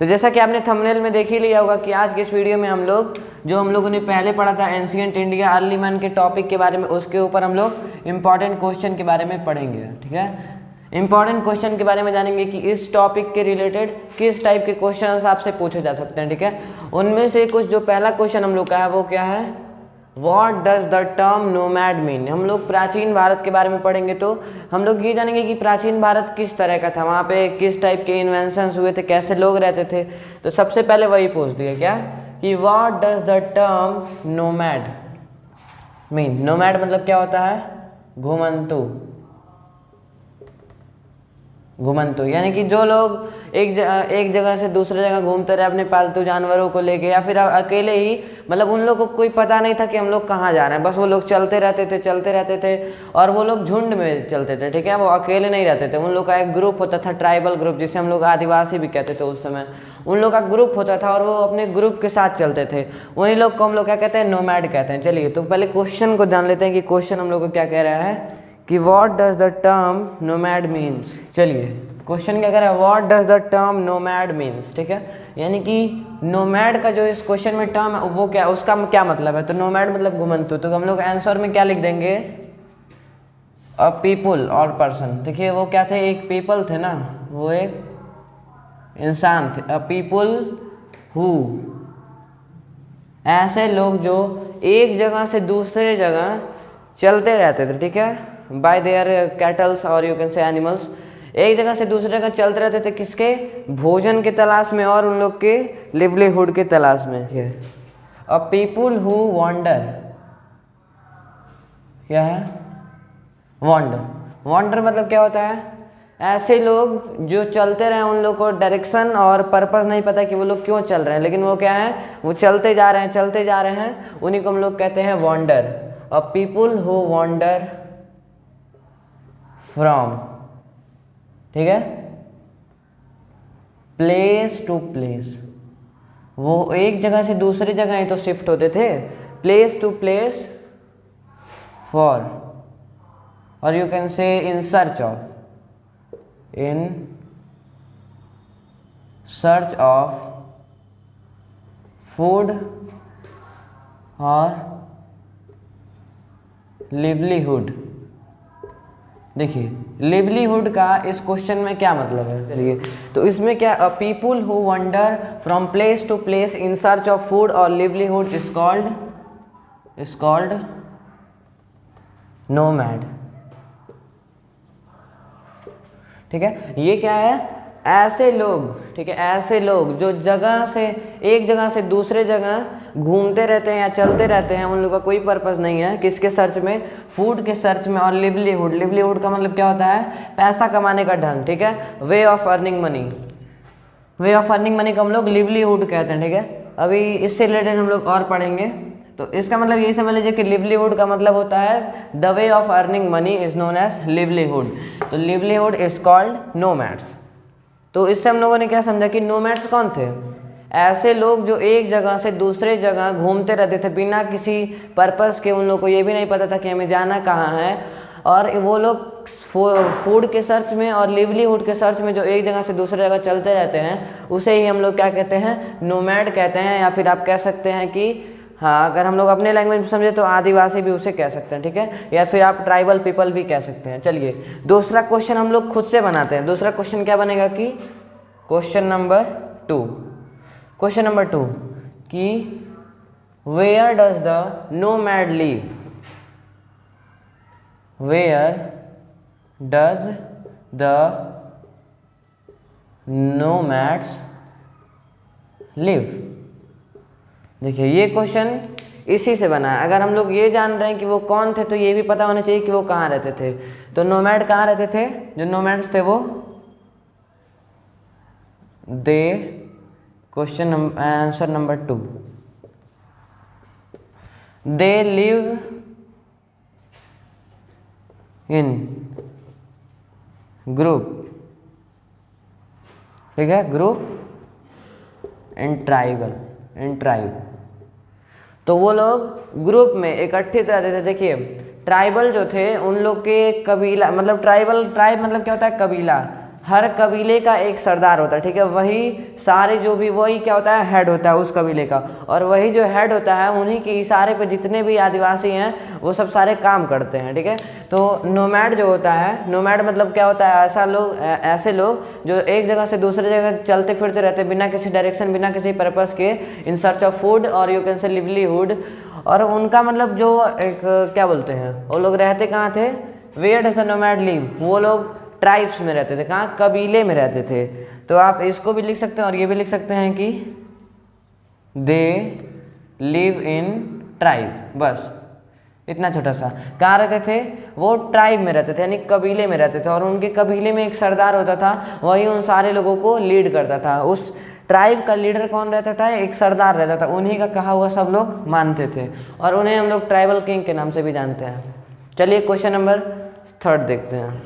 तो जैसा कि आपने थंबनेल में देख ही लिया होगा कि आज के इस वीडियो में हम लोगों ने पहले पढ़ा था एंशिएंट इंडिया अर्ली मैन के टॉपिक के बारे में, उसके ऊपर हम लोग इंपॉर्टेंट क्वेश्चन के बारे में पढ़ेंगे। ठीक है, इंपॉर्टेंट क्वेश्चन के बारे में जानेंगे कि इस टॉपिक के रिलेटेड किस टाइप के क्वेश्चन आपसे पूछे जा सकते हैं। ठीक है, उनमें से कुछ जो पहला क्वेश्चन हम लोग का है वो क्या है, What does the term nomad mean? हम लोग प्राचीन भारत के बारे में पढ़ेंगे तो हम लोग ये जानेंगे कि प्राचीन भारत किस तरह का था, वहाँ पे किस टाइप के इन्वेंशंस हुए थे, कैसे लोग रहते थे। तो सबसे पहले वही पूछ दिया क्या कि What does the term nomad mean? nomad मतलब क्या होता है, घुमंतु। घुमंतु यानी कि जो लोग एक जगह से दूसरे जगह घूमते रहे अपने पालतू जानवरों को लेके, या फिर अकेले ही, मतलब उन लोगों को कोई पता नहीं था कि हम लोग कहाँ जा रहे हैं, बस वो लोग चलते रहते थे और वो लोग झुंड में चलते थे। ठीक है, वो अकेले नहीं रहते थे, उन लोग का एक ग्रुप होता था, ट्राइबल ग्रुप, जिसे हम लोग आदिवासी भी कहते थे उस समय। उन लोग का ग्रुप होता था और वो अपने ग्रुप के साथ चलते थे, उन्हीं लोग को हम लोग क्या कहते हैं, नोमैड कहते हैं। चलिए तो पहले क्वेश्चन को जान लेते हैं कि क्वेश्चन हम लोग को क्या कह रहा है कि what does the term nomad means. चलिए क्वेश्चन क्या कह रहा है, what does the term nomad means. ठीक है, यानी कि नोमैड का जो इस क्वेश्चन में टर्म है वो क्या, उसका क्या मतलब है। तो नोमैड मतलब घुमंतु, तो हम लोग आंसर में क्या लिख देंगे, अ पीपुल और पर्सन। देखिए वो क्या थे, एक पीपल थे ना, वो एक इंसान थे। अ पीपुल हु, ऐसे लोग जो एक जगह से दूसरे जगह चलते रहते थे। ठीक है, बाय देयर कैटल्स और यू कैन से एनिमल्स, एक जगह से दूसरे जगह चलते रहते थे, किसके, भोजन के तलाश में और उन लोग के लिवलीहुड के तलाश में। अ पीपुल हु वॉन्डर, क्या है, वॉन्डर। वॉन्डर मतलब क्या होता है, ऐसे लोग जो चलते रहे, उन लोग को डायरेक्शन और पर्पस नहीं पता कि वो लोग क्यों चल रहे हैं, लेकिन वो क्या है, वो चलते जा रहे हैं, उन्हीं को हम लोग कहते हैं wander. A people who wander from, ठीक है, प्लेस टू प्लेस, वो एक जगह से दूसरी जगह ही तो शिफ्ट होते थे, प्लेस टू प्लेस फॉर, और you can say in search of food और लिवलीहुड। देखिए लिवलीहुड का इस क्वेश्चन में क्या मतलब है, चलिए तो इसमें क्या, a people who wander from place to place in search of food और लिवलीहुड इज कॉल्ड नोमैड। ठीक है, ये क्या है, ऐसे लोग, ठीक है, ऐसे लोग जो एक जगह से दूसरे जगह घूमते रहते हैं या चलते रहते हैं, उन लोगों का कोई पर्पस नहीं है, किसके सर्च में, फूड के सर्च में, और लिवलीहुड, लिवलीहुड का मतलब क्या होता है, पैसा कमाने का ढंग। ठीक है, वे of earning money, way of earning money को हम लोग लिवलीहुड कहते हैं। ठीक है, अभी इससे रिलेटेड हम लोग और पढ़ेंगे, तो इसका मतलब यही समझ लीजिए कि लिवलीहुड का मतलब होता है the way of earning money is known as livelihood. तो लिवलीहुड इज कॉल्ड नोमैड्स। तो इससे हम लोगों ने क्या समझा कि नोमैड्स कौन थे, ऐसे लोग जो एक जगह से दूसरे जगह घूमते रहते थे बिना किसी पर्पस के, उन लोग को ये भी नहीं पता था कि हमें जाना कहाँ है, और वो लोग फूड के सर्च में और लिवलीहुड के सर्च में जो एक जगह से दूसरे जगह चलते रहते हैं, उसे ही हम लोग क्या कहते हैं, नोमैड कहते हैं, या फिर आप कह सकते हैं कि हाँ, अगर हम लोग अपने लैंग्वेज में समझे तो आदिवासी भी उसे कह सकते हैं। ठीक है, या फिर आप ट्राइबल पीपल भी कह सकते हैं। चलिए दूसरा क्वेश्चन हम लोग खुद से बनाते हैं। दूसरा क्वेश्चन क्या बनेगा कि क्वेश्चन नंबर 2 कि where does the nomad live, where does the nomads live. देखिए ये क्वेश्चन इसी से बना है। अगर हम लोग ये जान रहे हैं कि वो कौन थे, तो ये भी पता होना चाहिए कि वो कहाँ रहते थे। तो नोमैड कहाँ रहते थे, जो नोमैड्स थे वो question answer number 2, they live in group. ठीक है, ग्रुप एंड ट्राइब। तो वो लोग ग्रुप में इकट्ठित रहते थे। देखिए ट्राइबल जो थे उन लोग के कबीला, मतलब ट्राइब मतलब क्या होता है, कबीला। हर कबीले का एक सरदार होता है, ठीक है, वही सारे जो भी वही क्या होता है, हेड होता है उस कबीले का, और वही जो हेड होता है उन्हीं के इशारे पे जितने भी आदिवासी हैं वो सब सारे काम करते हैं, ठीक है। तो नोमैड जो होता है, नोमैड मतलब क्या होता है, ऐसे लोग जो एक जगह से दूसरे जगह चलते फिरते रहते हैं बिना किसी डायरेक्शन, बिना किसी पर्पस के, इन सर्च ऑफ फूड और यू कैन से लिवलीहुड। और उनका मतलब जो एक क्या बोलते हैं, वो लोग रहते कहाँ थे, where does the nomad live, वो लोग ट्राइब्स में रहते थे, कहाँ, कबीले में रहते थे। तो आप इसको भी लिख सकते हैं और ये भी लिख सकते हैं कि दे लिव इन ट्राइब, बस इतना छोटा सा। कहाँ रहते थे, वो ट्राइब में रहते थे, यानी कबीले में रहते थे, और उनके कबीले में एक सरदार होता था, वही उन सारे लोगों को लीड करता था। उस ट्राइब का लीडर कौन रहता था, एक सरदार रहता था, उन्हीं का कहा हुआ सब लोग मानते थे, और उन्हें हम लोग ट्राइबल किंग के नाम से भी जानते हैं। चलिए क्वेश्चन नंबर 3 देखते हैं।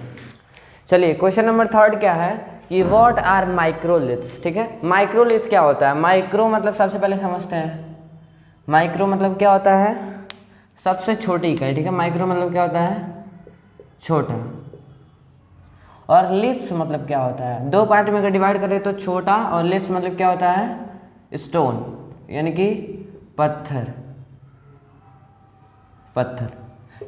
चलिए क्वेश्चन नंबर 3 क्या है कि व्हाट आर माइक्रोलिथ्स, ठीक है। माइक्रोलिथ क्या होता है, माइक्रो मतलब सबसे पहले समझते हैं, माइक्रो मतलब क्या होता है, सबसे छोटी इकाई, ठीक है। माइक्रो मतलब क्या होता है, छोटा, और लिथ्स मतलब क्या होता है, 2 पार्ट में अगर डिवाइड करें तो छोटा, और लिथ्स मतलब क्या होता है, स्टोन, यानी कि पत्थर, पत्थर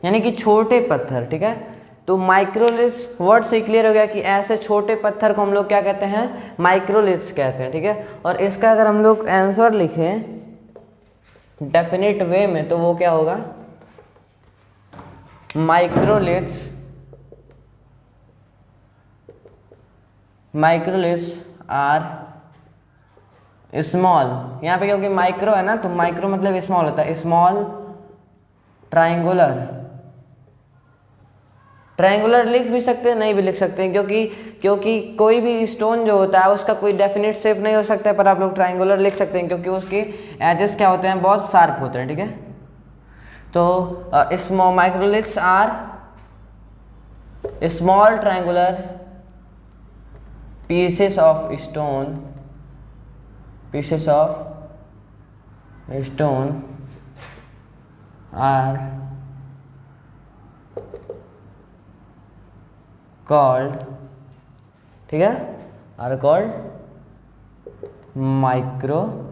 यानी कि छोटे पत्थर, ठीक है। तो माइक्रोलिथ्स वर्ड से क्लियर हो गया कि ऐसे छोटे पत्थर को हम लोग क्या कहते हैं, माइक्रोलिथ्स कहते हैं, ठीक है। और इसका अगर हम लोग आंसर लिखें डेफिनेट वे में तो वो क्या होगा, माइक्रोलिथ्स आर स्मॉल, यहाँ पे क्योंकि माइक्रो है ना, तो माइक्रो मतलब स्मॉल होता है, स्मॉल ट्रायंगुलर लिख भी सकते हैं, नहीं भी लिख सकते हैं, क्योंकि कोई भी स्टोन जो होता है उसका कोई डेफिनेट शेप नहीं हो सकता है, पर आप लोग ट्रायंगुलर लिख सकते हैं क्योंकि उसके एजेस क्या होते हैं, बहुत शार्प होते हैं, ठीक है। तो small microliths are small triangular pieces of stone are called, ठीक है, आर कॉल्ड माइक्रोलिथ्स।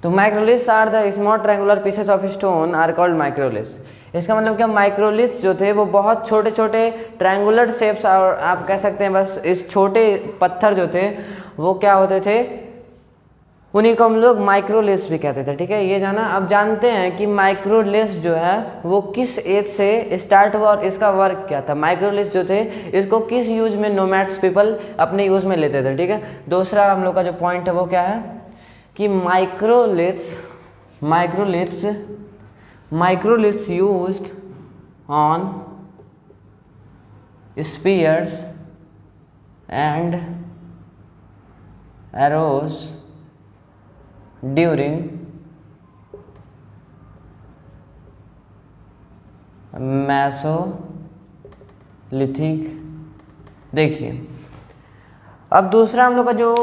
तो microliths are the small triangular pieces of stone are called microliths. इसका मतलब क्या, माइक्रोलिथ्स जो थे वो बहुत छोटे छोटे ट्रायंगुलर शेप्स, और आप कह सकते हैं बस इस छोटे पत्थर जो थे वो क्या होते थे, उन्हीं को हम लोग माइक्रोलिथ्स भी कहते थे, ठीक है। ये जाना। अब जानते हैं कि माइक्रोलिथ्स जो है वो किस एज से स्टार्ट हुआ और इसका वर्क क्या था। माइक्रोलिथ्स जो थे इसको किस यूज में नोमैड्स पीपल अपने यूज में लेते थे, ठीक है। दूसरा हम लोग का जो पॉइंट है वो क्या है कि microliths used on spears and arrows during Mesolithic. देखिए अब दूसरा हम लोग का जो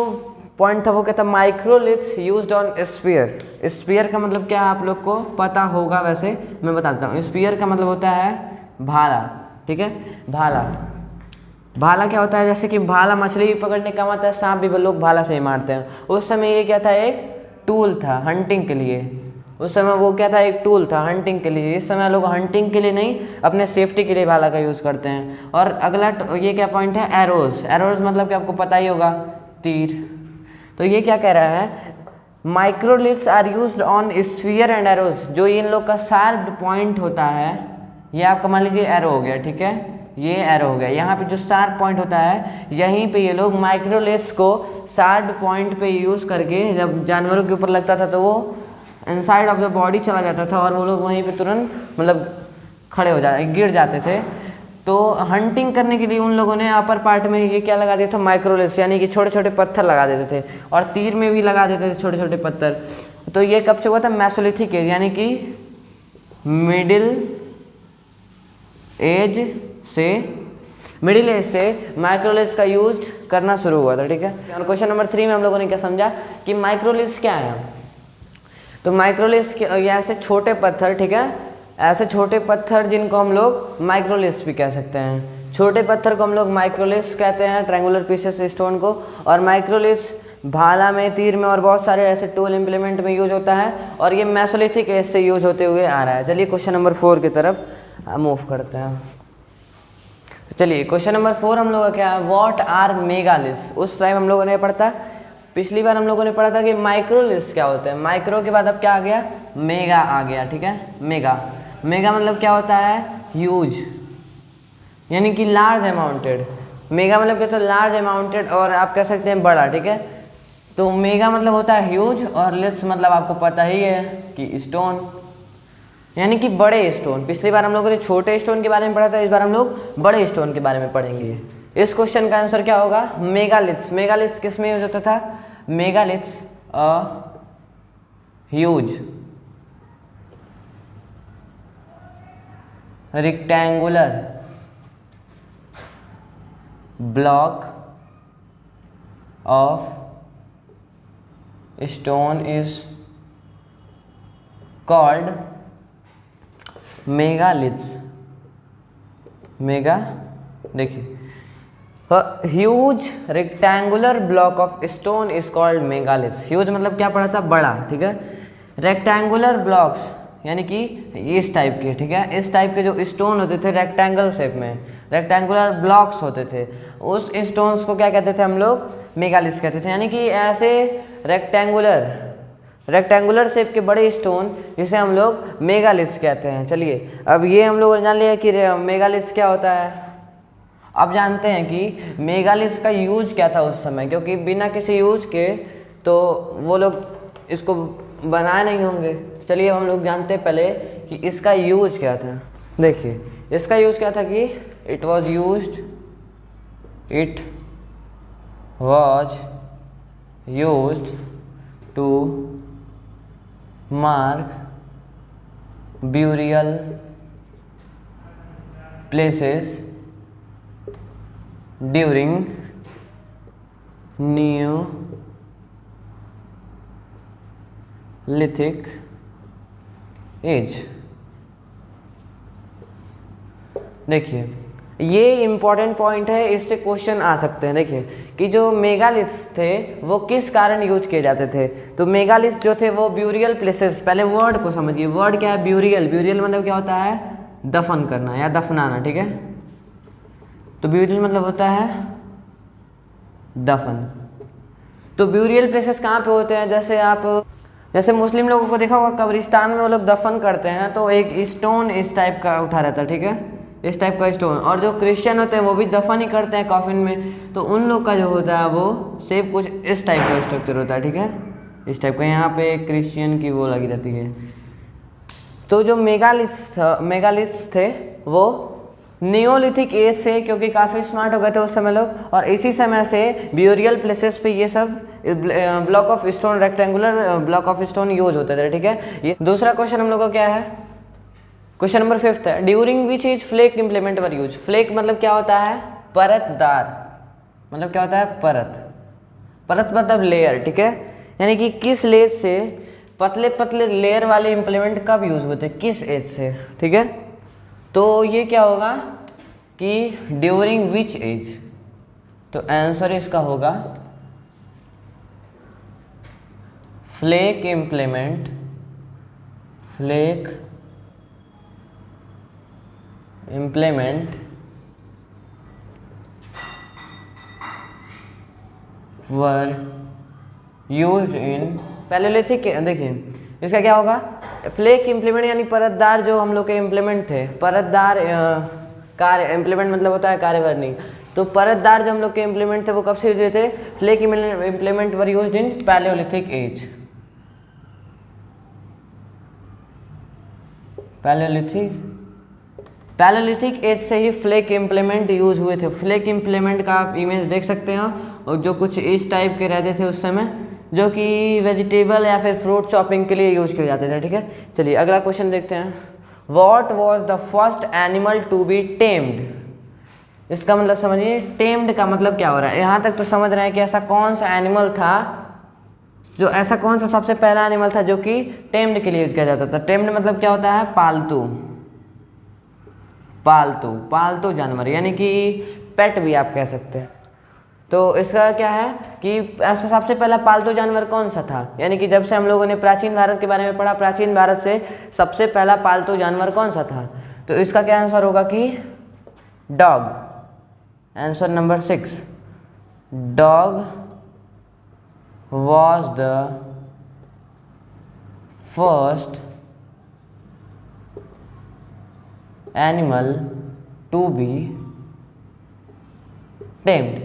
पॉइंट था वो क्या था, microliths used on spear. Spear का मतलब क्या आप लोग को पता होगा, वैसे मैं बताता हूँ। स्पीयर का मतलब होता है भाला, ठीक है। भाला क्या होता है, जैसे कि भाला मछली भी पकड़ने का आता है, सांप भी लोग भाला से ही मारते हैं। उस समय ये क्या था, एक टूल था हंटिंग के लिए। उस समय वो क्या था, एक टूल था हंटिंग के लिए। इस समय लोग हंटिंग के लिए नहीं, अपने सेफ्टी के लिए भाला का यूज़ करते हैं। और अगला ये क्या पॉइंट है, एरोज मतलब कि आपको पता ही होगा, तीर। तो ये क्या कह रहा है, microliths are used on spear and arrows. जो इन लोग का शार्प पॉइंट होता है, ये आपका मान लीजिए एरो हो गया, ठीक है, ये एरो हो गया। यहाँ पे जो शार्प पॉइंट होता है, यहीं पे ये लोग माइक्रोलिथ्स को शार्प पॉइंट पे यूज़ करके जब जानवरों के ऊपर लगता था तो वो इनसाइड ऑफ द बॉडी चला जाता था और वो लोग वहीं पे तुरंत मतलब खड़े हो जाते, गिर जाते थे। तो हंटिंग करने के लिए उन लोगों ने अपर पार्ट में ये क्या लगा दिया था, माइक्रोलिथ्स, यानी कि छोटे छोटे पत्थर लगा देते थे, और तीर में भी लगा देते थे छोटे छोटे पत्थर। तो ये कब से हुआ था, मैसोलिथिक एज, यानी कि मिडिल एज से माइक्रोलिथ्स का यूज करना शुरू हुआ था, ठीक है। और क्वेश्चन नंबर 3 में हम लोगों ने क्या समझा कि माइक्रोलिथ्स क्या है। तो माइक्रोलिथ्स ऐसे छोटे पत्थर, ठीक है, ऐसे छोटे पत्थर जिनको हम लोग माइक्रोलिथ्स भी कह सकते हैं। छोटे पत्थर को हम लोग माइक्रोलिथ्स कहते हैं, ट्रायंगुलर पीसेस स्टोन को। और माइक्रोलिथ्स भाला में, तीर में और बहुत सारे ऐसे टूल इम्प्लीमेंट में यूज होता है, और ये मेसोलिथिक एज से यूज होते हुए आ रहा है। चलिए क्वेश्चन नंबर 4 की तरफ मूव करते हैं। चलिए क्वेश्चन नंबर 4 हम लोग का क्या है, व्हाट आर मेगालिथ्स। उस टाइम हम लोगों ने पढ़ा था, पिछली बार हम लोगों ने पढ़ा था कि माइक्रोलिथ्स क्या होते हैं। माइक्रो के बाद अब क्या आ गया, मेगा आ गया। ठीक है, मेगा। मेगा मतलब क्या होता है, ह्यूज, यानी कि लार्ज अमाउंटेड। मेगा मतलब क्या, तो लार्ज अमाउंटेड, और आप कह सकते हैं बड़ा। ठीक है, तो मेगा मतलब होता है ह्यूज, और लिथ्स मतलब आपको पता ही है कि स्टोन, यानी कि बड़े स्टोन। पिछली बार हम लोगों ने छोटे स्टोन के बारे में पढ़ा था, इस बार हम लोग बड़े स्टोन के बारे में पढ़ेंगे। इस क्वेश्चन का आंसर क्या होगा, मेगालिथ्स। मेगालिथ्स किस में यूज होता था, megaliths huge rectangular block of stone is called megaliths. Mega, देखिए, huge rectangular block of stone is called megaliths. Huge मतलब क्या पढ़ा था, बड़ा। ठीक है, रेक्टेंगुलर ब्लॉक्स यानी कि इस टाइप के। ठीक है, इस टाइप के जो स्टोन होते थे रेक्टेंगल शेप में, रेक्टेंगुलर ब्लॉक्स होते थे, उस स्टोन्स को क्या कहते थे हम लोग, मेगालिथ्स कहते थे। यानी कि ऐसे रेक्टेंगुलर शेप के बड़े स्टोन जिसे हम लोग मेगालिथ्स कहते हैं। चलिए अब ये हम लोग जान लिया कि मेगालिथ्स क्या होता है। अब जानते हैं कि मेगालिथ्स का यूज क्या था उस समय, क्योंकि बिना किसी यूज के तो वो लोग इसको बनाए नहीं होंगे। चलिए हम लोग जानते हैं पहले कि इसका यूज क्या था। देखिए इसका यूज क्या था कि it was used to mark burial places during Neolithic age. देखिए ये इंपॉर्टेंट पॉइंट है, इससे क्वेश्चन आ सकते हैं। देखिए कि जो मेगालिथ्स थे वो किस कारण यूज किए जाते थे। तो मेगालिथ्स जो थे वो ब्यूरियल प्लेसेस, पहले वर्ड को समझिए, वर्ड क्या है, ब्यूरियल। ब्यूरियल मतलब क्या होता है, दफन करना या दफनाना। ठीक है, तो ब्यूरियल मतलब होता है दफन। तो ब्यूरियल प्लेसेस कहाँ पे होते हैं, जैसे मुस्लिम लोगों को देखा होगा कब्रिस्तान में वो लोग दफन करते हैं, तो एक स्टोन इस टाइप का उठा रहता है। ठीक है, इस टाइप का स्टोन। और जो क्रिश्चियन होते हैं वो भी दफन ही करते हैं कॉफिन में, तो उन लोग का जो होता है वो सेम कुछ इस टाइप का स्ट्रक्चर होता है। ठीक है, इस टाइप का, यहाँ पे क्रिश्चियन की वो लगी रहती है। तो जो मेगालिथ्स थे वो नियोलिथिक एज से, क्योंकि काफ़ी स्मार्ट हो गए थे उस समय लोग, और इसी समय से ब्यूरियल प्लेसेस पे ये सब block of stone, rectangular block of stone use होते थे। ठीक है, ये दूसरा क्वेश्चन हम लोग का क्या है, क्वेश्चन नंबर 5 है, during which age flake implement were use. Flake मतलब क्या होता है, परतदार, मतलब क्या होता है, परत मतलब लेयर। ठीक है, यानी कि किस लेयर से पतले पतले लेयर वाले इम्प्लीमेंट कब यूज हुए थे, किस एज से। ठीक है, तो ये क्या होगा कि ड्यूरिंग विच एज, तो आंसर इसका होगा flake implement were used in Palaeolithic. देखिए इसका क्या होगा, फ्लेक इम्प्लीमेंट यानी परतदार जो हम लोग के इम्प्लीमेंट थे, परतदार कार्य, इम्प्लीमेंट मतलब होता है कार्यवर्णी। तो परतदार जो हम लोग के इम्प्लीमेंट थे वो कब से यूज हुए थे, flake implement were used in Palaeolithic age. Palaeolithic age से ही फ्लेक इम्प्लीमेंट यूज हुए थे। फ्लेक इम्प्लीमेंट का आप इमेज देख सकते हैं, और जो कुछ इस टाइप के रहते थे उस समय, जो कि वेजिटेबल या फिर फ्रूट चॉपिंग के लिए यूज किए जाते थे। ठीक है, चलिए अगला क्वेश्चन देखते हैं। What was the first animal to be tamed. इसका मतलब समझिए, टेम्ड का मतलब क्या हो रहा है, यहाँ तक तो समझ रहे हैं कि ऐसा कौन सा एनिमल था, जो ऐसा कौन सा सबसे पहला एनिमल था जो कि टेम्ड के लिए यूज किया जाता था। टेम्ड मतलब क्या होता है, पालतू। पालतू, पालतू जानवर यानी कि पेट भी आप कह सकते हैं। तो इसका क्या है कि ऐसा सबसे पहला पालतू जानवर कौन सा था, यानी कि जब से हम लोगों ने प्राचीन भारत के बारे में पढ़ा, प्राचीन भारत से सबसे पहला पालतू जानवर कौन सा था, तो इसका क्या आंसर होगा कि dog. Answer number 6, dog was the first animal to be tamed।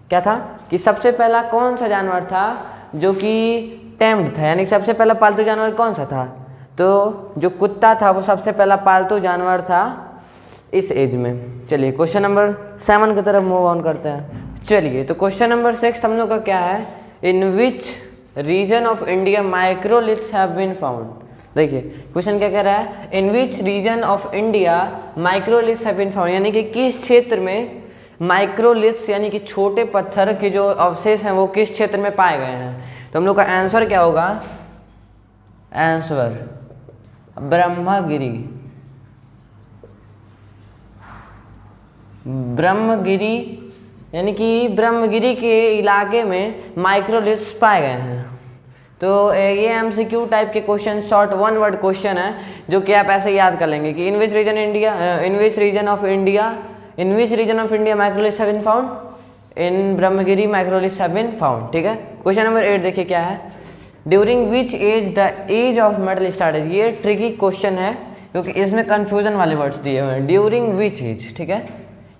क्या था कि सबसे पहला कौन सा जानवर था जो कि टेम्ड था, यानी सबसे पहला पालतू जानवर कौन सा था, तो जो कुत्ता था वो सबसे पहला पालतू जानवर था इस एज में। चलिए क्वेश्चन नंबर 7 की तरफ मूव ऑन करते हैं। चलिए तो क्वेश्चन नंबर 6 हम लोग का क्या है, in which region of India microliths have been found. देखिए क्वेश्चन क्या कह रहा है, in which region of India microliths have been found, यानी कि किस क्षेत्र में माइक्रोलिथ्स यानी कि छोटे पत्थर के जो अवशेष हैं वो किस क्षेत्र में पाए गए हैं। तो हम लोग का आंसर क्या होगा, आंसर ब्रह्मगिरी। ब्रह्मगिरी यानी कि ब्रह्मगिरी के इलाके में माइक्रोलिथ्स पाए गए हैं। तो ये एमसीक्यू टाइप के question, short one word question है जो कि आप ऐसे याद कर लेंगे कि in which region of India microliths have been found, in Brahmagiri microliths have been found. ठीक है, क्वेश्चन नंबर 8 देखिए क्या है, during which age the age of metal started. ये ट्रिकी क्वेश्चन है क्योंकि इसमें कंफ्यूजन वाले वर्ड्स दिए हुए हैं। ड्यूरिंग विच एज, ठीक है,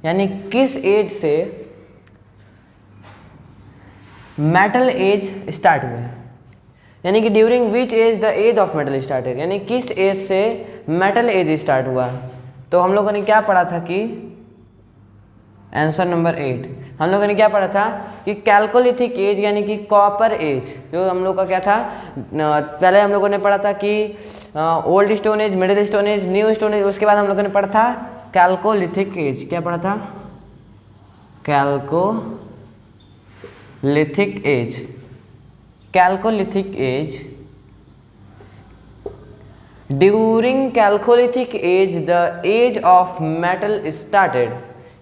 यानी किस एज से मेटल एज स्टार्ट हुआ है, यानी कि during which age the age of metal started, यानी किस एज से मेटल एज स्टार्ट हुआ। तो हम लोगों ने क्या पढ़ा था कि आंसर नंबर 8 हम लोगों ने क्या पढ़ा था कि कैल्कोलिथिक एज यानी कि कॉपर एज, जो हम लोग का क्या था, पहले हम लोगों ने पढ़ा था कि old stone age, middle stone age, new stone age, उसके बाद हम लोगों ने पढ़ा था कैल्कोलिथिक एज। क्या पढ़ा था, Chalcolithic age. Chalcolithic age, during chalcolithic age the age of metal started,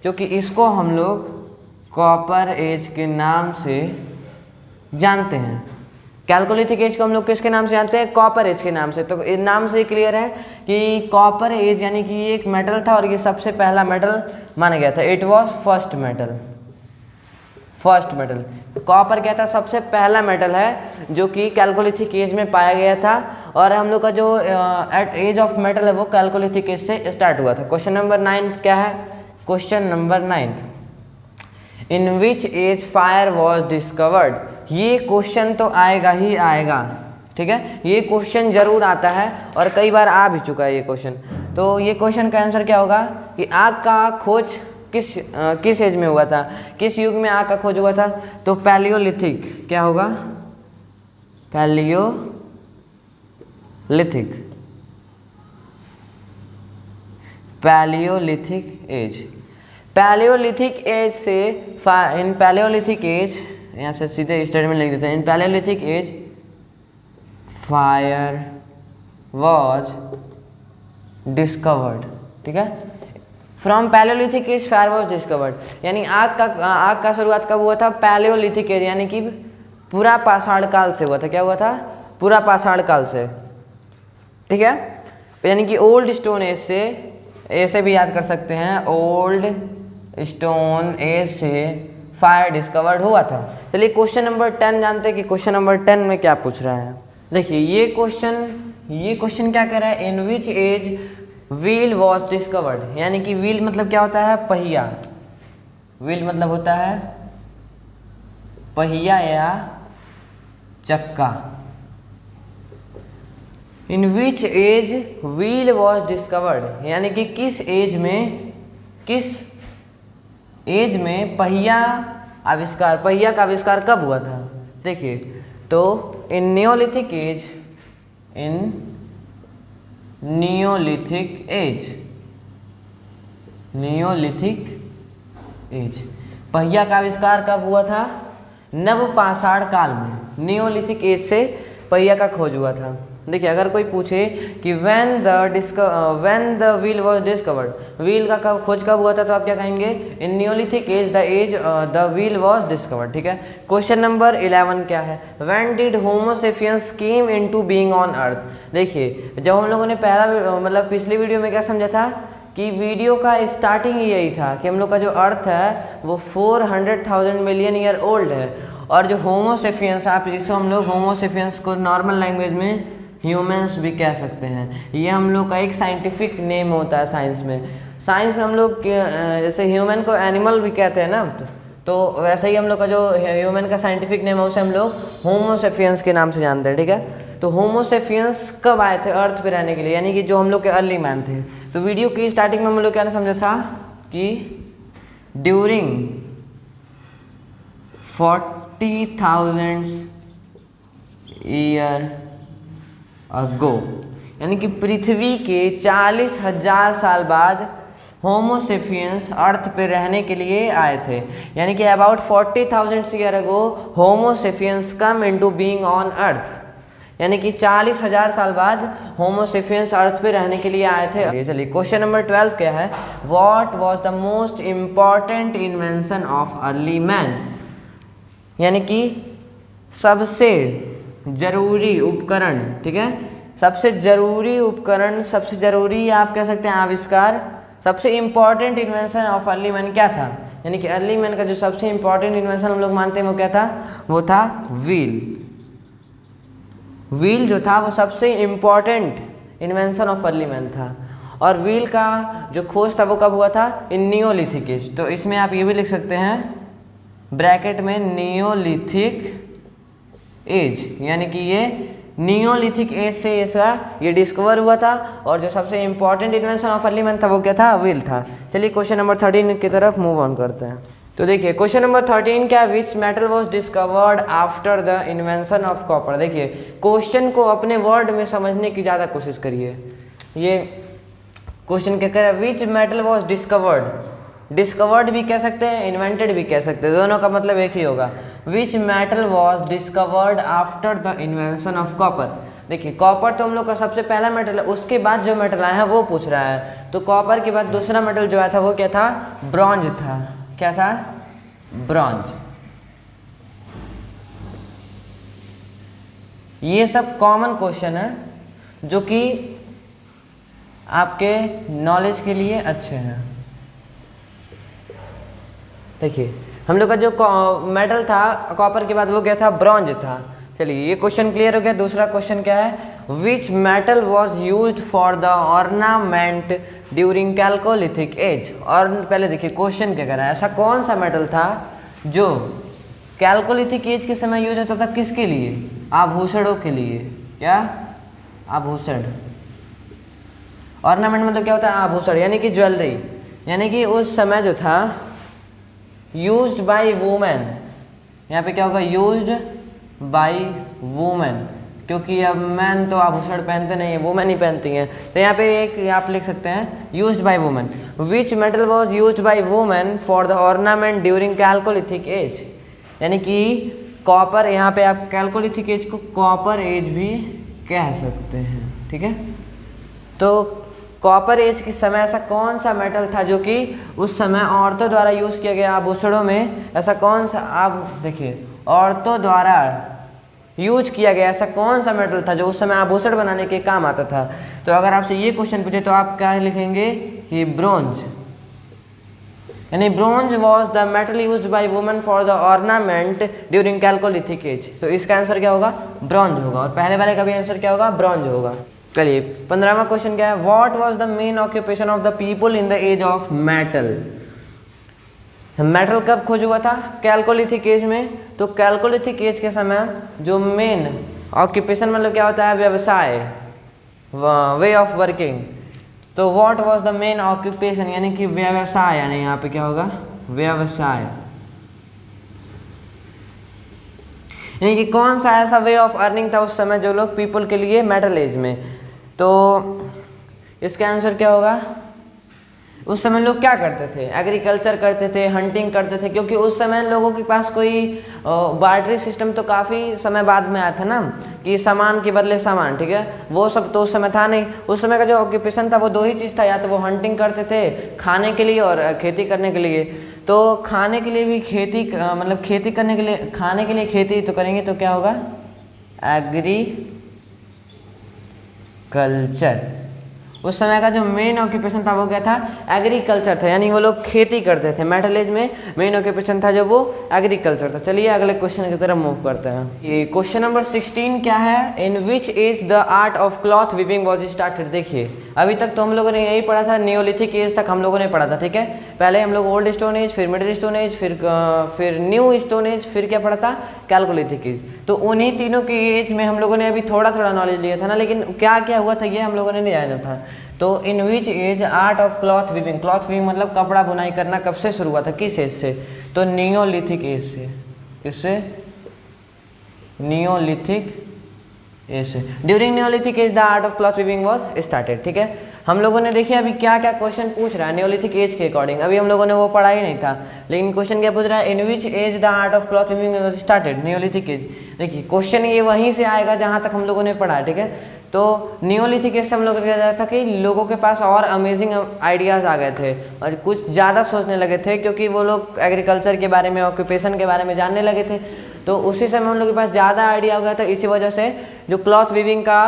क्योंकि इसको हम लोग कॉपर एज के नाम से जानते हैं। कैल्कोलिथिक एज को हम लोग किसके नाम से जानते हैं, कॉपर एज के नाम से। तो इस नाम से क्लियर है कि कॉपर एज यानी कि ये एक मेटल था और ये सबसे पहला मेटल माना गया था। It was first metal. First metal copper क्या था, सबसे पहला मेटल है जो कि कैल्कोलिथिक एज में पाया गया था, और हम लोग का जो एट एज ऑफ मेटल है वो कैल्कोलिथिक एज से स्टार्ट हुआ था। क्वेश्चन नंबर 9 क्या है, question number 9, in which age fire was discovered. ये क्वेश्चन तो आएगा ही आएगा, ठीक है, ये क्वेश्चन जरूर आता है और कई बार आ भी चुका है ये क्वेश्चन। तो ये क्वेश्चन का आंसर क्या होगा कि आग का खोज किस एज में हुआ था, किस युग में आग का खोज हुआ था। तो पैलियोलिथिक, क्या होगा, paleolithic, paleolithic age. Paleolithic age से इन पैलियोलिथिक एज, यहाँ से सीधे स्टेटमेंट लिख देते हैं, in palaeolithic age fire was discovered. ठीक है, from palaeolithic age fire was discovered, यानी आग का शुरुआत कब हुआ था, पैलियोलिथिक एज यानी कि पूरा पाषाण काल से हुआ था। क्या हुआ था, पूरा पाषाण काल से। ठीक है, यानी कि ओल्ड स्टोन एज से, ऐसे भी याद कर सकते हैं, ओल्ड स्टोन एज से फायर डिस्कवर्ड हुआ था। चलिए क्वेश्चन नंबर 10 जानते हैं कि क्वेश्चन नंबर 10 में क्या पूछ रहा है। देखिए ये क्वेश्चन क्या कह रहा है, in which as wheel was discovered, यानी कि व्हील मतलब क्या होता है, पहिया। व्हील मतलब होता है पहिया या चक्का। इन which as wheel was discovered, यानी कि किस एज में पहिया का आविष्कार कब हुआ था। देखिए तो इन नियोलिथिक एज पहिया का आविष्कार कब हुआ था, नवपाषाण काल में। नियोलिथिक एज से पहिया का खोज हुआ था। देखिए अगर कोई पूछे कि when the wheel was discovered, wheel का खोज कब हुआ था, तो आप क्या कहेंगे, in neolithic age the wheel was discovered. ठीक है। क्वेश्चन नंबर 11 क्या है, when did homo sapiens came into being on earth. देखिए जब हम लोगों ने पहला मतलब पिछली वीडियो में क्या समझा था कि वीडियो का स्टार्टिंग यही था कि हम लोग का जो अर्थ है वो 400,000 मिलियन ईयर ओल्ड है, और जो होमो सेपियंस, आप जिसको हम लोग होमो सेपियंस को नॉर्मल लैंग्वेज में ह्यूमंस भी कह सकते हैं, ये हम लोग का एक साइंटिफिक नेम होता है साइंस में। साइंस में हम लोग जैसे ह्यूमन को एनिमल भी कहते हैं ना, तो वैसे ही हम लोग का जो ह्यूमन का साइंटिफिक नेम है उसे हम लोग होमो सेपियंस के नाम से जानते हैं। ठीक है। तो होमो सेपियंस कब आए थे अर्थ पे रहने के लिए, यानी कि जो हम लोग के अर्ली मैन थे। तो वीडियो की स्टार्टिंग में हम लोग क्या समझा था कि ड्यूरिंग 40,000 ईयर अगो, यानी कि पृथ्वी के 40,000 साल बाद होमो सेपियंस अर्थ पे रहने के लिए आए थे। यानी कि about 40,000 year ago homo sapiens come into being on अर्थ, यानी कि 40,000 साल बाद होमो सेपियंस अर्थ पे रहने के लिए आए थे। चलिए क्वेश्चन नंबर 12 क्या है, what was the most important invention of early man, यानी कि सबसे जरूरी उपकरण। ठीक है। सबसे जरूरी उपकरण, सबसे जरूरी आप कह सकते हैं आविष्कार, सबसे important invention of early man क्या था, यानी कि अर्ली मैन का जो सबसे इम्पॉर्टेंट इन्वेंशन हम लोग मानते हैं वो क्या था, वो था व्हील। व्हील जो था वो सबसे important invention of early man था, और व्हील का जो खोज था वो कब हुआ था, इन नियोलिथिक एज। तो इसमें आप ये भी लिख सकते हैं ब्रैकेट में नियोलिथिक एज, यानी कि ये नियोलिथिक एज से इसका ये डिस्कवर हुआ था, और जो सबसे important invention of early man था वो क्या था, व्हील था। चलिए क्वेश्चन नंबर 13 की तरफ मूव ऑन करते हैं। तो देखिए क्वेश्चन नंबर 13 क्या, विच metal was discovered after the invention of copper. देखिए क्वेश्चन को अपने वर्ड में समझने की ज़्यादा कोशिश करिए। ये क्वेश्चन क्या कह रहा है, which metal was discovered, discovered भी कह सकते हैं, इन्वेंटेड भी कह सकते हैं, दोनों का मतलब एक ही होगा। विच metal was discovered after the invention of copper. देखिए कॉपर तो हम लोग का सबसे पहला मेटल है, उसके बाद जो मेटल आया है वो पूछ रहा है। तो कॉपर के बाद दूसरा मेटल जो आया था वो क्या था, ब्रॉन्ज था। क्या था, ब्रॉन्ज। ये सब कॉमन क्वेश्चन है जो कि आपके नॉलेज के लिए अच्छे हैं। देखिए हम लोग का जो मेटल था कॉपर के बाद वो क्या था, ब्रॉन्ज था। चलिए ये क्वेश्चन क्लियर हो गया। दूसरा क्वेश्चन क्या है, which metal was used for the ornament during chalcolithic age. और पहले देखिए क्वेश्चन क्या कर रहा है, ऐसा कौन सा मेटल था जो कैल्कोलिथिक एज के समय यूज होता था, किसके लिए, आभूषणों के लिए। क्या, आभूषण। ऑर्नामेंट मतलब क्या होता है, आभूषण, यानी कि ज्वेलरी, यानी कि उस समय जो था यूज्ड बाय वुमेन। यहाँ पे क्या होगा, यूज्ड बाय वुमेन, क्योंकि अब मैन तो आभूषण पहनते नहीं है, वुमेन ही पहनती हैं। तो यहाँ पे एक आप लिख सकते हैं used by women. Which metal was used by women for the ornament during chalcolithic age, यानी कि कॉपर। यहाँ पे आप कैल्कोलिथिक एज को कॉपर एज भी कह सकते हैं। ठीक है। तो कॉपर एज के समय ऐसा कौन सा मेटल था जो कि उस समय औरतों द्वारा यूज किया गया आभूषणों में, ऐसा कौन सा, आप देखिए औरतों द्वारा यूज किया गया ऐसा कौन सा मेटल था जो उस समय आभूषण बनाने के काम आता था। तो अगर आपसे ये क्वेश्चन पूछे तो आप क्या लिखेंगे कि ब्रोंज, यानी bronze was the metal used by women for the ornament during chalcolithic age. तो इसका आंसर क्या होगा, ब्रोंज होगा, और पहले वाले का भी आंसर क्या होगा, ब्रोंज होगा। चलिए 15वां क्वेश्चन क्या है, what was the main occupation of the people in the age of metal. Metal कब खोज हुआ था, कैल्कोलिथिक एज में। तो कैल्कोलिथिक एज के समय जो मेन ऑक्यूपेशन मतलब क्या होता है, व्यवसाय, वे ऑफ वर्किंग। तो what was the main occupation, यानी कि व्यवसाय, यानी यहाँ पे क्या होगा, व्यवसाय, यानी कि कौन सा ऐसा वे ऑफ अर्निंग था उस समय जो लोग पीपल के लिए मेटल एज में। तो इसका आंसर क्या होगा, उस समय लोग क्या करते थे, एग्रीकल्चर करते थे, हंटिंग करते थे, क्योंकि उस समय लोगों के पास कोई बार्टरी सिस्टम तो काफ़ी समय बाद में आया था ना, कि सामान के बदले सामान, ठीक है, वो सब तो उस समय था नहीं। उस समय का जो ऑक्यूपेशन था वो दो ही चीज़ था, या तो वो हंटिंग करते थे खाने के लिए और खेती करने के लिए। तो खाने के लिए भी खेती, मतलब खेती करने के लिए, खाने के लिए खेती तो करेंगे तो क्या होगा, एग्रीकल्चर। उस समय का जो मेन ऑक्यूपेशन था वो क्या था, एग्रीकल्चर था, यानी वो लोग खेती करते थे। मेटल एज में मेन ऑक्यूपेशन था जो वो एग्रीकल्चर था। चलिए अगले क्वेश्चन की तरफ मूव करते हैं। ये क्वेश्चन नंबर 16 क्या है, in which age the art of cloth weaving was started. देखिए अभी तक तो हम लोगों ने यही पढ़ा था, नियोलिथिक एज तक हम लोगों ने पढ़ा था, ठीक है। पहले हम लोग ओल्ड स्टोन एज, फिर मिडिल स्टोन एज, फिर न्यू स्टोन एज, फिर क्या पढ़ा था, कैलकोलिथिक एज। तो उन्हीं तीनों की एज में हम लोगों ने अभी थोड़ा थोड़ा नॉलेज लिया था ना, लेकिन क्या क्या हुआ था ये हम लोगों ने नहीं जाना था। तो in which age art of cloth weaving, cloth weaving मतलब कपड़ा बुनाई करना कब से शुरू हुआ था, किस एज से, तो नियोलिथिक एज से। किससे, नियोलिथिक एज से। During neolithic age the art of cloth weaving was started, ठीक है। हम लोगों ने देखिए अभी क्या क्या क्वेश्चन पूछ रहा है नियोलिथिक एज के अकॉर्डिंग, अभी हम लोगों ने वो पढ़ा ही नहीं था, लेकिन क्वेश्चन क्या पूछ रहा है, in which age the art of cloth weaving was started, neolithic age. देखिए क्वेश्चन ये वहीं से आएगा जहाँ तक हम लोगों ने पढ़ा, ठीक है। तो नियोलिथिक एज से हम लोग क्या जाता था कि लोगों के पास और अमेजिंग आइडियाज़ आ गए थे और कुछ ज़्यादा सोचने लगे थे, क्योंकि वो लोग एग्रीकल्चर के बारे में, ऑक्यूपेशन के बारे में जानने लगे थे। तो उसी समय उन लोगों के पास ज़्यादा आइडिया हो गया था, इसी वजह से जो क्लॉथ वीविंग का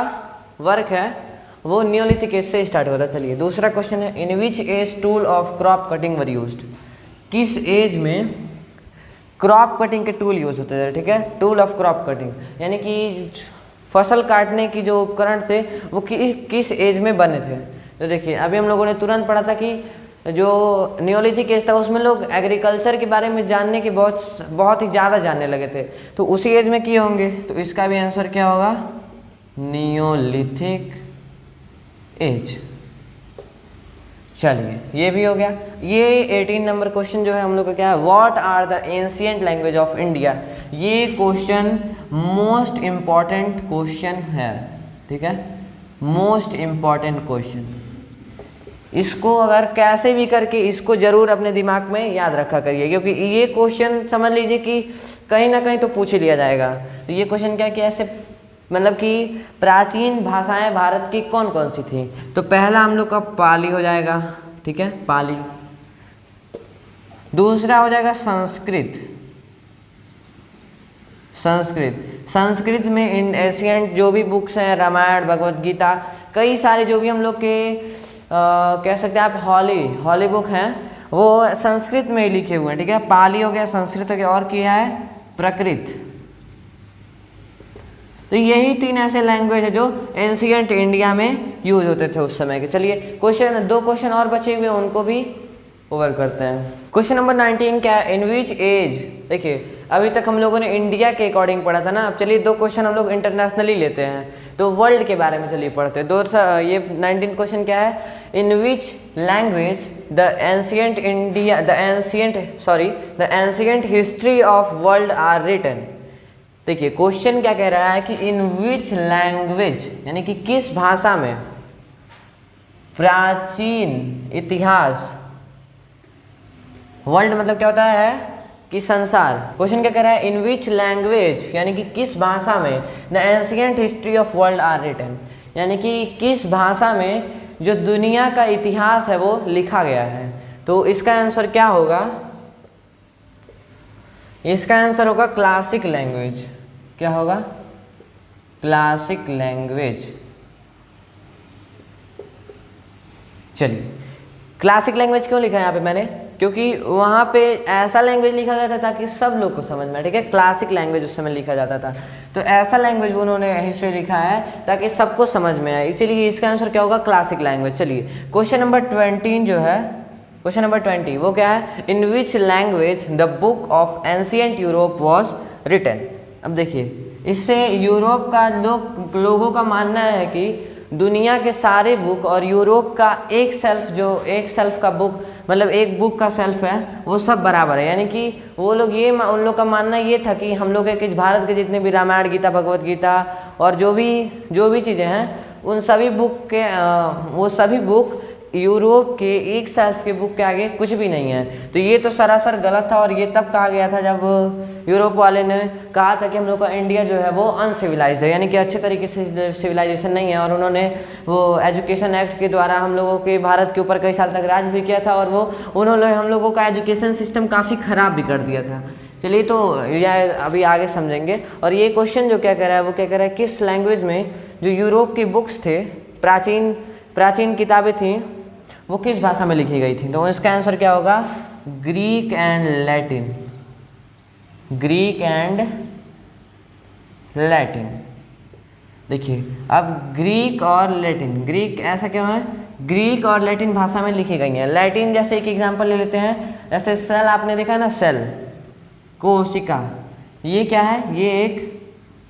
वर्क है वो नियोलिथिक एज से स्टार्ट होता है। चलिए दूसरा क्वेश्चन है, in which age tool of crop cutting were used. किस एज में क्रॉप कटिंग के टूल यूज होते थे, ठीक है। टूल ऑफ क्रॉप कटिंग यानी कि फसल काटने की जो उपकरण थे वो किस एज में बने थे। तो देखिए अभी हम लोगों ने तुरंत पढ़ा था कि जो नियोलिथिक एज था उसमें लोग एग्रीकल्चर के बारे में जानने की बहुत ही ज़्यादा जानने लगे थे, तो उसी एज में किए होंगे। तो इसका भी आंसर क्या होगा, नियोलिथिक एज। चलिए ये भी हो गया। ये 18 नंबर क्वेश्चन जो है हम लोग का क्या है, what are the ancient language of India. ये क्वेश्चन मोस्ट इम्पॉर्टेंट क्वेश्चन है, ठीक है, मोस्ट इम्पॉर्टेंट क्वेश्चन। इसको अगर कैसे भी करके इसको जरूर अपने दिमाग में याद रखा करिए, क्योंकि ये क्वेश्चन समझ लीजिए कि कहीं ना कहीं तो पूछ ही लिया जाएगा। तो ये क्वेश्चन क्या कि ऐसे मतलब कि प्राचीन भाषाएं भारत की कौन कौन सी थी। तो पहला हम लोग का पाली हो जाएगा, ठीक है, पाली। दूसरा हो जाएगा संस्कृत। संस्कृत में एशियंट जो भी बुक्स हैं, रामायण, भगवत गीता, कई सारे जो भी हम लोग के कह सकते हैं आप हॉली बुक हैं, वो संस्कृत में ही लिखे हुए हैं, ठीक है। पाली हो गया, संस्कृत हो गया, और क्या है, प्रकृत। तो यही 3 ऐसे लैंग्वेज है जो एंशिएंट इंडिया में यूज होते थे उस समय के। चलिए क्वेश्चन 2 क्वेश्चन और बचे हुए उनको भी ओवर करते हैं। क्वेश्चन नंबर 19 क्या है, इन विच एज। देखिए अभी तक हम लोगों ने इंडिया के अकॉर्डिंग पढ़ा था ना, अब चलिए 2 क्वेश्चन हम लोग इंटरनेशनली लेते हैं, तो वर्ल्ड के बारे में चलिए पढ़ते हैं। ये 19 क्वेश्चन क्या है, in which language the ancient history of world are written. देखिए क्वेश्चन क्या कह रहा है कि इन विच लैंग्वेज यानी कि किस भाषा में प्राचीन इतिहास, वर्ल्ड मतलब क्या होता है कि संसार। क्वेश्चन क्या कह रहा है, इन विच लैंग्वेज यानी कि किस भाषा में the ancient history of world are written, यानी कि किस भाषा में जो दुनिया का इतिहास है वो लिखा गया है। तो इसका आंसर क्या होगा, इसका आंसर होगा क्लासिक लैंग्वेज। क्या होगा, क्लासिक लैंग्वेज। चलिए क्लासिक लैंग्वेज क्यों लिखा है यहाँ पे मैंने, क्योंकि वहाँ पे ऐसा लैंग्वेज लिखा गया था ताकि सब लोग को समझ में आए, ठीक है। क्लासिक लैंग्वेज उस समय लिखा जाता था, तो ऐसा लैंग्वेज उन्होंने हिस्ट्री लिखा है ताकि सबको समझ में आए, इसीलिए इसका आंसर क्या होगा, क्लासिक लैंग्वेज। चलिए क्वेश्चन नंबर 20 जो है, क्वेश्चन नंबर 20 वो क्या है, in which language the book of ancient Europe was written. अब देखिए इससे यूरोप का लोगों का मानना है कि दुनिया के सारे बुक और यूरोप का एक सेल्फ का बुक, मतलब एक बुक का सेल्फ है, वो सब बराबर है। यानी कि वो लोग उन लोग का मानना ये था कि हम लोग के भारत के जितने भी रामायण, गीता, भगवत गीता और जो भी चीज़ें हैं उन सभी बुक के वो सभी बुक यूरोप के एक शेल्फ के बुक के आगे कुछ भी नहीं है। तो ये तो सरासर गलत था, और ये तब कहा गया था जब यूरोप वाले ने कहा था कि हम लोग का इंडिया जो है वो अनसिविलाइज्ड है, यानी कि अच्छे तरीके से सिविलाइजेशन नहीं है। और उन्होंने वो एजुकेशन एक्ट के द्वारा हम लोगों के भारत के ऊपर कई साल तक राज भी किया था, और वो उन्होंने हम लोगों का एजुकेशन सिस्टम काफ़ी ख़राब भी कर दिया था। चलिए, तो यह अभी आगे समझेंगे। और ये क्वेश्चन जो क्या कह रहा है वो क्या कह रहा है, किस लैंग्वेज में जो यूरोप के बुक्स थे, प्राचीन किताबें थी, वो किस भाषा में लिखी गई थी। तो इसका आंसर क्या होगा, Greek and Latin. Greek and Latin. देखिए, अब ग्रीक और लैटिन, ग्रीक ऐसा क्यों है, ग्रीक और लैटिन भाषा में लिखी गई हैं। लैटिन जैसे एक एग्जांपल ले लेते हैं, जैसे सेल आपने देखा ना, सेल, कोशिका, ये क्या है, ये एक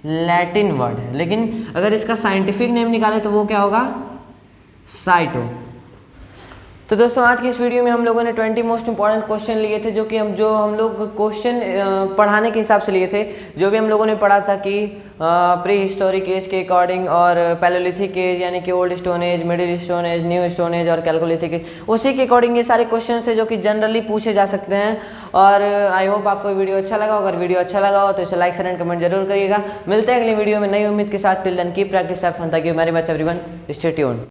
लैटिन वर्ड है। लेकिन अगर इसका साइंटिफिक नेम निकाले तो वो क्या होगा, साइटो। तो दोस्तों, आज की इस वीडियो में हम लोगों ने 20 मोस्ट इंपॉर्टेंट क्वेश्चन लिए थे, जो हम लोग क्वेश्चन पढ़ाने के हिसाब से लिए थे। जो भी हम लोगों ने पढ़ा था कि प्री हिस्टोरिक एज के अकॉर्डिंग, और पैलोलिथिक एज यानी कि old stone age, middle stone age, new stone age और कैलकोलिथिक एज, उसी के अकॉर्डिंग ये सारे क्वेश्चन थे जो कि जनरली पूछे जा सकते हैं। और आई होप आपको वीडियो अच्छा लगा। अगर वीडियो अच्छा लगा हो तो इसे लाइक शेयर एंड कमेंट जरूर करिएगा। मिलते हैं अगली वीडियो में नई उम्मीद के साथ। Till then keep practice, have fun, thank you very much everyone, stay tuned.